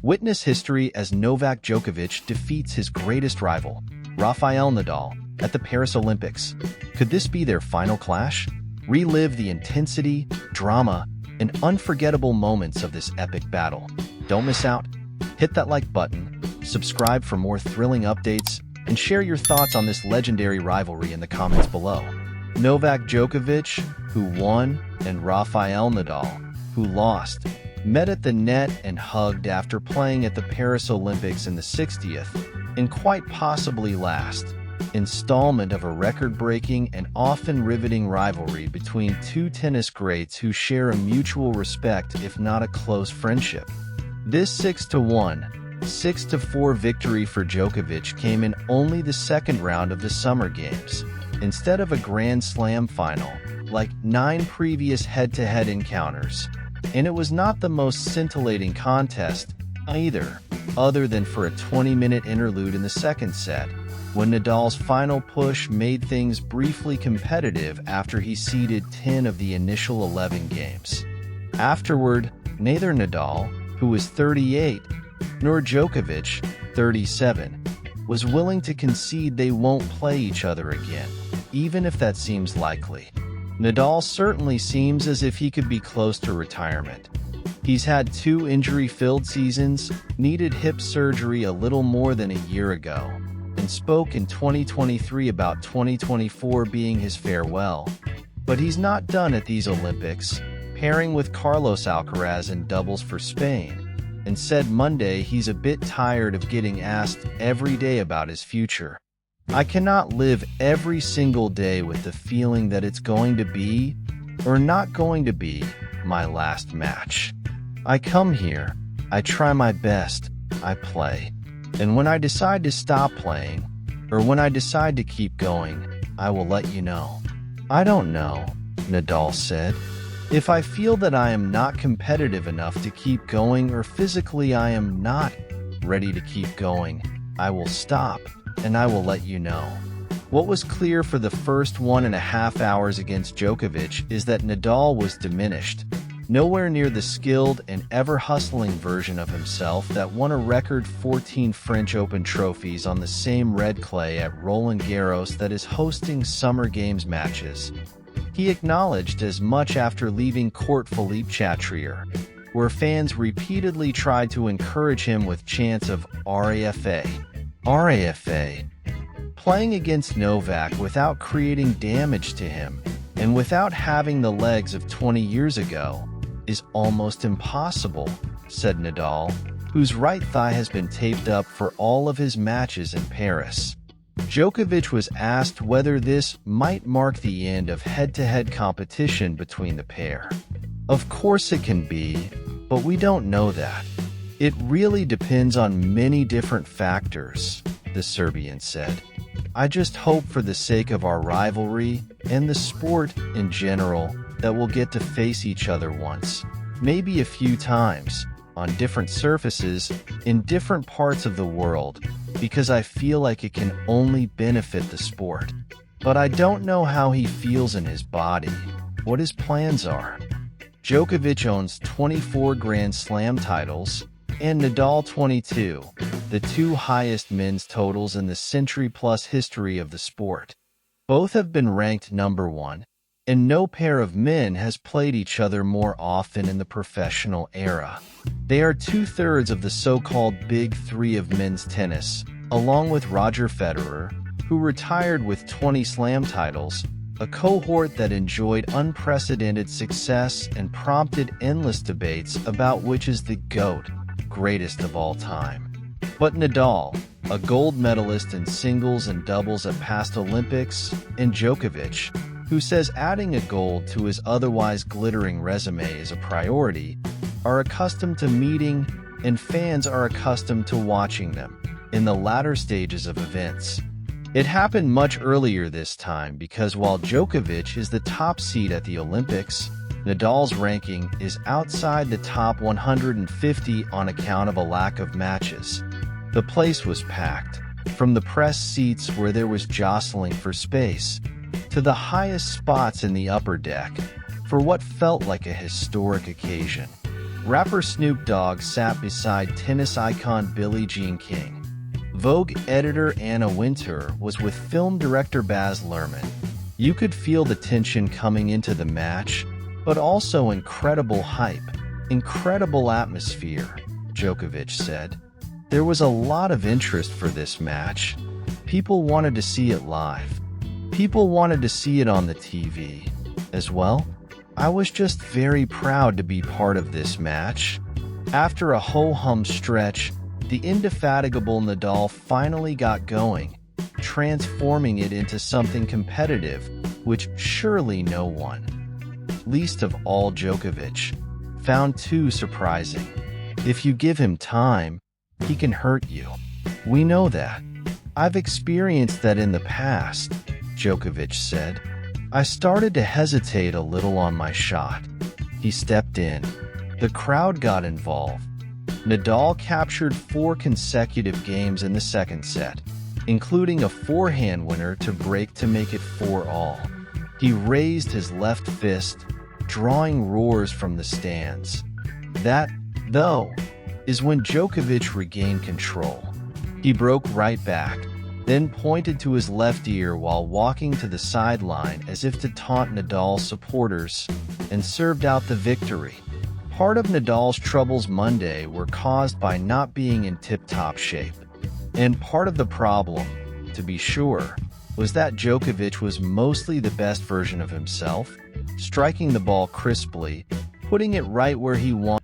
Witness history as Novak Djokovic defeats his greatest rival, Rafael Nadal, at the Paris Olympics. Could this be their final clash? Relive the intensity, drama, and unforgettable moments of this epic battle. Don't miss out. Hit that like button, subscribe for more thrilling updates, and share your thoughts on this legendary rivalry in the comments below. Novak Djokovic, who won, and Rafael Nadal, who lost, met at the net and hugged after playing at the Paris Olympics in the 60th, and quite possibly last, installment of a record-breaking and often riveting rivalry between two tennis greats who share a mutual respect if not a close friendship. This 6-1, 6-4 victory for Djokovic came in only the second round of the Summer Games, instead of a Grand Slam final, like 9 previous head-to-head encounters. And it was not the most scintillating contest either, other than for a 20-minute interlude in the second set, when Nadal's final push made things briefly competitive after he ceded 10 of the initial 11 games. Afterward, neither Nadal, who was 38, nor Djokovic, 37, was willing to concede they won't play each other again, even if that seems likely. Nadal certainly seems as if he could be close to retirement. He's had 2 injury-filled seasons, needed hip surgery a little more than a year ago, and spoke in 2023 about 2024 being his farewell. But he's not done at these Olympics, pairing with Carlos Alcaraz in doubles for Spain, and said Monday he's a bit tired of getting asked every day about his future. I cannot live every single day with the feeling that it's going to be, or not going to be, my last match. I come here, I try my best, I play. And when I decide to stop playing, or when I decide to keep going, I will let you know. I don't know, Nadal said. If I feel that I am not competitive enough to keep going or physically I am not ready to keep going, I will stop. And I will let you know. What was clear for the first 1.5 hours against Djokovic is that Nadal was diminished, nowhere near the skilled and ever-hustling version of himself that won a record 14 French Open trophies on the same red clay at Roland Garros that is hosting Summer Games matches. He acknowledged as much after leaving court Philippe Chatrier, where fans repeatedly tried to encourage him with chants of RAFA. RAFA. Playing against Novak without creating damage to him, and without having the legs of 20 years ago, is almost impossible, said Nadal, whose right thigh has been taped up for all of his matches in Paris. Djokovic was asked whether this might mark the end of head-to-head competition between the pair. Of course it can be, but we don't know that. It really depends on many different factors, the Serbian said. I just hope for the sake of our rivalry and the sport in general that we'll get to face each other once, maybe a few times, on different surfaces in different parts of the world, because I feel like it can only benefit the sport. But I don't know how he feels in his body, what his plans are. Djokovic owns 24 Grand Slam titles, and Nadal 22, the 2 highest men's totals in the century-plus history of the sport. Both have been ranked number 1, and no pair of men has played each other more often in the professional era. They are 2/3 of the so-called Big Three of men's tennis, along with Roger Federer, who retired with 20 slam titles, a cohort that enjoyed unprecedented success and prompted endless debates about which is the GOAT, greatest of all time. But Nadal, a gold medalist in singles and doubles at past Olympics, and Djokovic, who says adding a gold to his otherwise glittering resume is a priority, are accustomed to meeting, and fans are accustomed to watching them in the latter stages of events. It happened much earlier this time because while Djokovic is the top seed at the Olympics, Nadal's ranking is outside the top 150 on account of a lack of matches. The place was packed, from the press seats where there was jostling for space, to the highest spots in the upper deck, for what felt like a historic occasion. Rapper Snoop Dogg sat beside tennis icon Billie Jean King. Vogue editor Anna Wintour was with film director Baz Luhrmann. You could feel the tension coming into the match, but also incredible hype, incredible atmosphere, Djokovic said. There was a lot of interest for this match. People wanted to see it live. People wanted to see it on the TV as well. I was just very proud to be part of this match. After a ho-hum stretch, the indefatigable Nadal finally got going, transforming it into something competitive, which surely no one, least of all Djokovic, found too surprising. If you give him time, he can hurt you. We know that. I've experienced that in the past, Djokovic said. I started to hesitate a little on my shot. He stepped in. The crowd got involved. Nadal captured 4 consecutive games in the second set, including a forehand winner to break to make it 4-all. He raised his left fist, drawing roars from the stands. That, though, is when Djokovic regained control. He broke right back, then pointed to his left ear while walking to the sideline as if to taunt Nadal's supporters, and served out the victory. Part of Nadal's troubles Monday were caused by not being in tip-top shape. And part of the problem, to be sure, was that Djokovic was mostly the best version of himself, striking the ball crisply, putting it right where he wanted